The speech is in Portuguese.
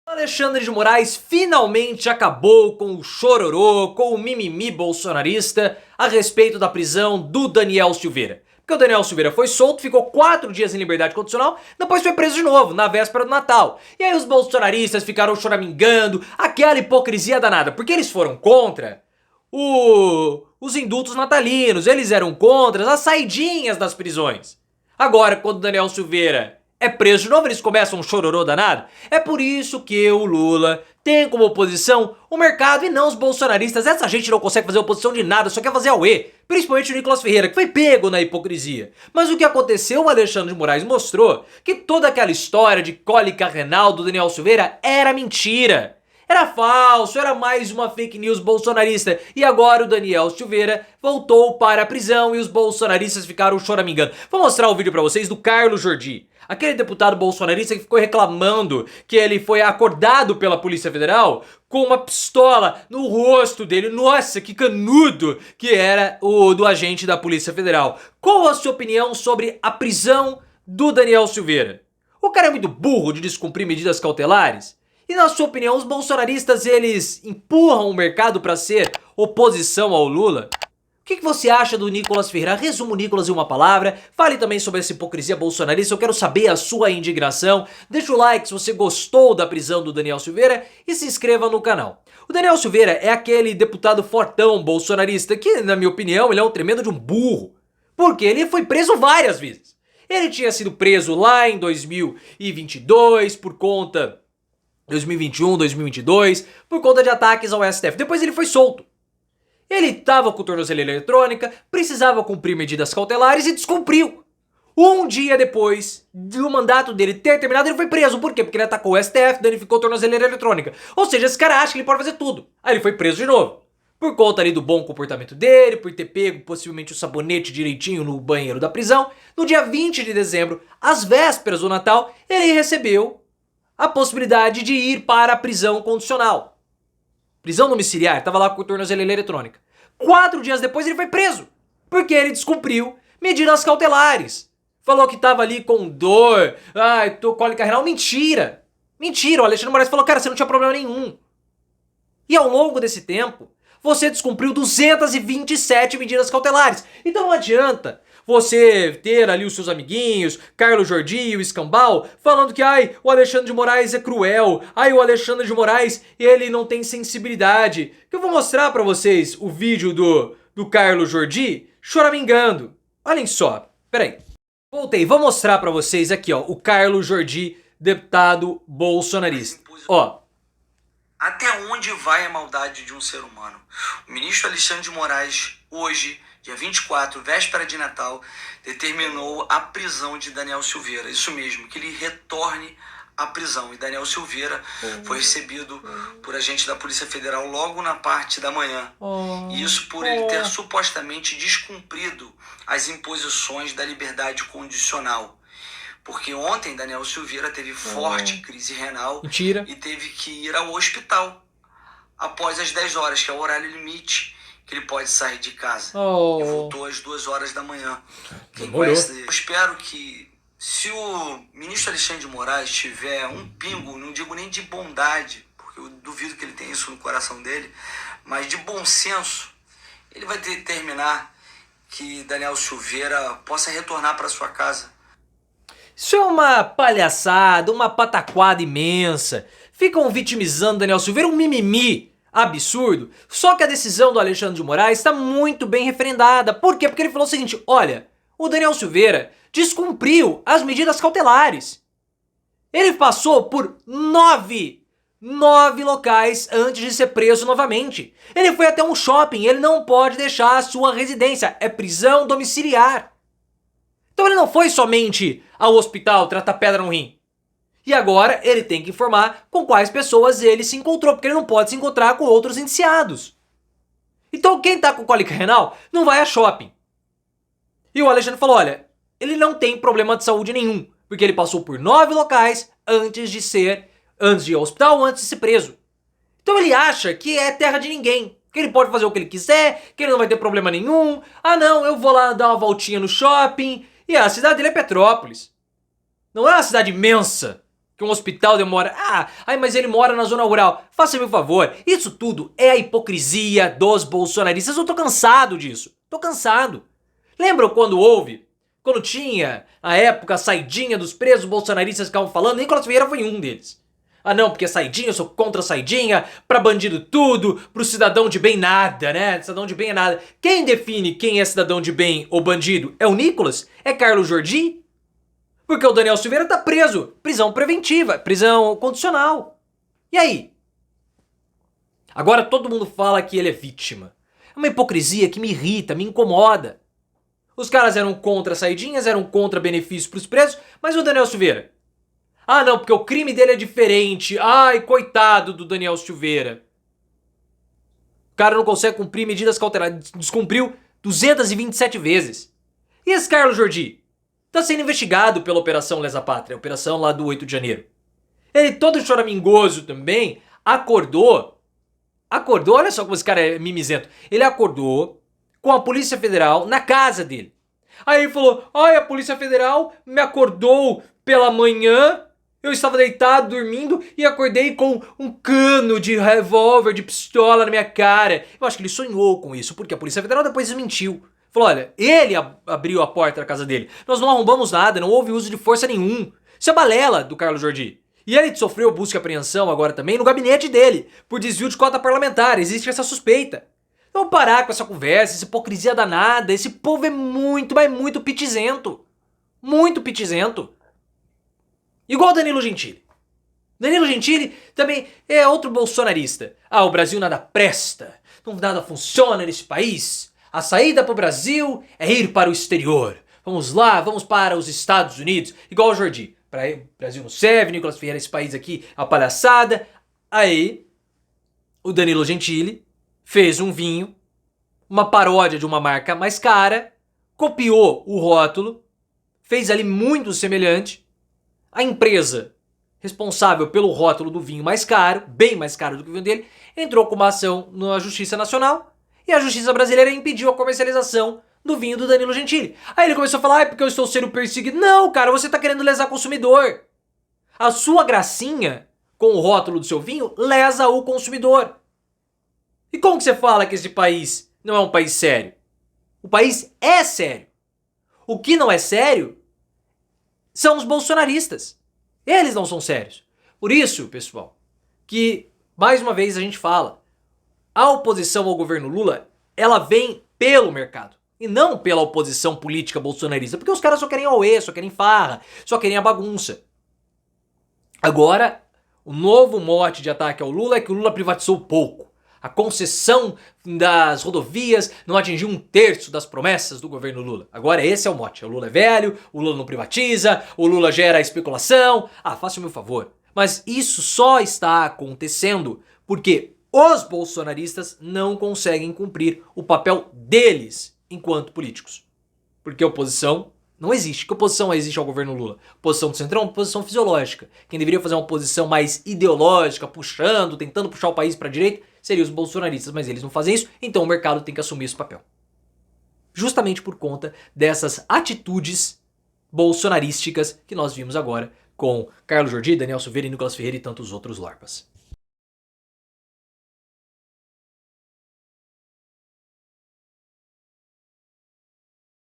Alexandre de Moraes finalmente acabou com o chororô, com o mimimi bolsonarista a respeito da prisão do Daniel Silveira. Porque o Daniel Silveira foi solto, ficou 4 dias em liberdade condicional, depois foi preso de novo, na véspera do Natal. E aí os bolsonaristas ficaram choramingando, aquela hipocrisia danada, porque eles foram contra os indultos natalinos, eles eram contra as saidinhas das prisões. Agora, quando o Daniel Silveira é preso de novo, eles começam um chororô danado. É por isso que o Lula tem como oposição o mercado e não os bolsonaristas. Essa gente não consegue fazer oposição de nada, só quer fazer auê. Principalmente o Nicolas Ferreira, que foi pego na hipocrisia. Mas o que aconteceu, o Alexandre de Moraes mostrou que toda aquela história de cólica renal do Daniel Silveira era mentira. Era falso, era mais uma fake news bolsonarista. E agora o Daniel Silveira voltou para a prisão e os bolsonaristas ficaram choramingando. Vou mostrar o vídeo pra vocês do Carlos Jordi. Aquele deputado bolsonarista que ficou reclamando que ele foi acordado pela Polícia Federal com uma pistola no rosto dele. Nossa, que canudo que era o do agente da Polícia Federal. Qual a sua opinião sobre a prisão do Daniel Silveira? O cara é muito burro de descumprir medidas cautelares? E na sua opinião, os bolsonaristas, eles empurram o mercado para ser oposição ao Lula? O que você acha do Nicolas Ferreira? Resumo o Nicolas em uma palavra. Fale também sobre essa hipocrisia bolsonarista. Eu quero saber a sua indignação. Deixa o like se você gostou da prisão do Daniel Silveira e se inscreva no canal. O Daniel Silveira é aquele deputado fortão bolsonarista que, na minha opinião, ele é um tremendo de um burro. Porque ele foi preso várias vezes. Ele tinha sido preso lá em 2022 por conta... 2021, 2022, por conta de ataques ao STF. Depois ele foi solto. Ele estava com tornozeleira eletrônica, precisava cumprir medidas cautelares e descumpriu. Um dia depois do mandato dele ter terminado, ele foi preso. Por quê? Porque ele atacou o STF, danificou a tornozeleira eletrônica. Ou seja, esse cara acha que ele pode fazer tudo. Aí ele foi preso de novo. Por conta ali do bom comportamento dele, por ter pego possivelmente o sabonete direitinho no banheiro da prisão. No dia 20 de dezembro, às vésperas do Natal, ele recebeu a possibilidade de ir para a prisão condicional. Prisão domiciliar, estava lá com tornozeleira eletrônica. 4 dias depois ele foi preso, porque ele descumpriu medidas cautelares. Falou que estava ali com dor, tô cólica renal, mentira. Mentira, o Alexandre de Moraes falou, cara, você não tinha problema nenhum. E ao longo desse tempo, você descumpriu 227 medidas cautelares. Então não adianta você ter ali os seus amiguinhos, Carlos Jordi e o Escambau, falando que o Alexandre de Moraes é cruel, o Alexandre de Moraes, ele não tem sensibilidade. Que eu vou mostrar pra vocês o vídeo do Carlos Jordi choramingando. Olhem só, peraí. Voltei, vou mostrar pra vocês aqui, ó, o Carlos Jordi, deputado bolsonarista. Ó. Até onde vai a maldade de um ser humano? O ministro Alexandre de Moraes, hoje, dia 24, véspera de Natal, determinou a prisão de Daniel Silveira. Isso mesmo, que ele retorne à prisão. E Daniel Silveira foi recebido por agentes da Polícia Federal logo na parte da manhã. E isso por ele ter supostamente descumprido as imposições da liberdade condicional. Porque ontem Daniel Silveira teve forte crise renal. Mentira. E teve que ir ao hospital após as 10 horas, que é o horário limite que ele pode sair de casa. E voltou às 2 horas da manhã. Quem conhece, eu espero que, se o ministro Alexandre de Moraes tiver um pingo, não digo nem de bondade, porque eu duvido que ele tenha isso no coração dele, mas de bom senso, ele vai determinar que Daniel Silveira possa retornar para sua casa. Isso é uma palhaçada, uma pataquada imensa. Ficam vitimizando Daniel Silveira, um mimimi absurdo. Só que a decisão do Alexandre de Moraes está muito bem referendada. Por quê? Porque ele falou o seguinte, olha, o Daniel Silveira descumpriu as medidas cautelares. Ele passou por 9 locais antes de ser preso novamente. Ele foi até um shopping, ele não pode deixar a sua residência, é prisão domiciliar. Então ele não foi somente ao hospital tratar pedra no rim. E agora ele tem que informar com quais pessoas ele se encontrou, porque ele não pode se encontrar com outros indiciados. Então quem tá com cólica renal não vai a shopping. E o Alexandre falou, olha, ele não tem problema de saúde nenhum, porque ele passou por 9 locais antes de ir ao hospital, antes de ser preso. Então ele acha que é terra de ninguém, que ele pode fazer o que ele quiser, que ele não vai ter problema nenhum. Não, eu vou lá dar uma voltinha no shopping. E a cidade dele é Petrópolis. Não é uma cidade imensa. Que um hospital demora... mas ele mora na zona rural. Faça-me um favor, isso tudo é a hipocrisia dos bolsonaristas. Eu tô cansado disso. Tô cansado. Lembram quando tinha, na época, a saidinha dos presos bolsonaristas que ficavam falando? Nicolas Vieira foi um deles. Não, porque saidinha, eu sou contra a saidinha, pra bandido tudo, pro cidadão de bem nada, né? Cidadão de bem é nada. Quem define quem é cidadão de bem ou bandido? É o Nicolas? É Carlos Jordi? Porque o Daniel Silveira tá preso. Prisão preventiva, prisão condicional. E aí? Agora todo mundo fala que ele é vítima. É uma hipocrisia que me irrita, me incomoda. Os caras eram contra saidinhas, eram contra benefícios pros presos, mas o Daniel Silveira? Não, porque o crime dele é diferente. Ai, coitado do Daniel Silveira. O cara não consegue cumprir medidas cautelares. Descumpriu 227 vezes. E esse Carlos Jordi? Tá sendo investigado pela Operação Lesa Pátria, operação lá do 8 de janeiro. Ele todo choramingoso também, acordou, olha só como esse cara é mimizento. Ele acordou com a Polícia Federal na casa dele. Aí ele falou, a Polícia Federal me acordou pela manhã, eu estava deitado, dormindo, e acordei com um cano de revólver, de pistola na minha cara. Eu acho que ele sonhou com isso, porque a Polícia Federal depois desmentiu. Falou, olha, ele abriu a porta da casa dele. Nós não arrombamos nada, não houve uso de força nenhum. Isso é balela do Carlos Jordi. E ele sofreu busca e apreensão agora também no gabinete dele, por desvio de cota parlamentar. Existe essa suspeita. Então parar com essa conversa, essa hipocrisia danada. Esse povo é muito, mas muito pitizento. Muito pitizento. Igual Danilo Gentili. Danilo Gentili também é outro bolsonarista. O Brasil nada presta. Nada funciona nesse país. A saída para o Brasil é ir para o exterior. Vamos lá, vamos para os Estados Unidos. Igual o Jordi. Brasil não serve, Nicolas Ferreira, esse país aqui, a palhaçada. Aí, o Danilo Gentili fez um vinho, uma paródia de uma marca mais cara, copiou o rótulo, fez ali muito semelhante. A empresa responsável pelo rótulo do vinho mais caro, bem mais caro do que o vinho dele, entrou com uma ação na Justiça Nacional. E a justiça brasileira impediu a comercialização do vinho do Danilo Gentili. Aí ele começou a falar, porque eu estou sendo perseguido. Não, cara, você está querendo lesar o consumidor. A sua gracinha com o rótulo do seu vinho lesa o consumidor. E como que você fala que esse país não é um país sério? O país é sério. O que não é sério são os bolsonaristas. Eles não são sérios. Por isso, pessoal, que mais uma vez a gente fala, a oposição ao governo Lula, ela vem pelo mercado. E não pela oposição política bolsonarista. Porque os caras só querem auê, só querem farra, só querem a bagunça. Agora, o novo mote de ataque ao Lula é que o Lula privatizou pouco. A concessão das rodovias não atingiu 1/3 das promessas do governo Lula. Agora esse é o mote. O Lula é velho, o Lula não privatiza, o Lula gera especulação. Faça o meu favor. Mas isso só está acontecendo porque os bolsonaristas não conseguem cumprir o papel deles enquanto políticos. Porque oposição não existe. Que oposição existe ao governo Lula? Oposição do Centrão? Oposição fisiológica. Quem deveria fazer uma oposição mais ideológica, puxando, tentando puxar o país para a direita, seriam os bolsonaristas, mas eles não fazem isso, então o mercado tem que assumir esse papel. Justamente por conta dessas atitudes bolsonarísticas que nós vimos agora com Carlos Jordi, Daniel Silveira e Nicolas Ferreira e tantos outros larpas.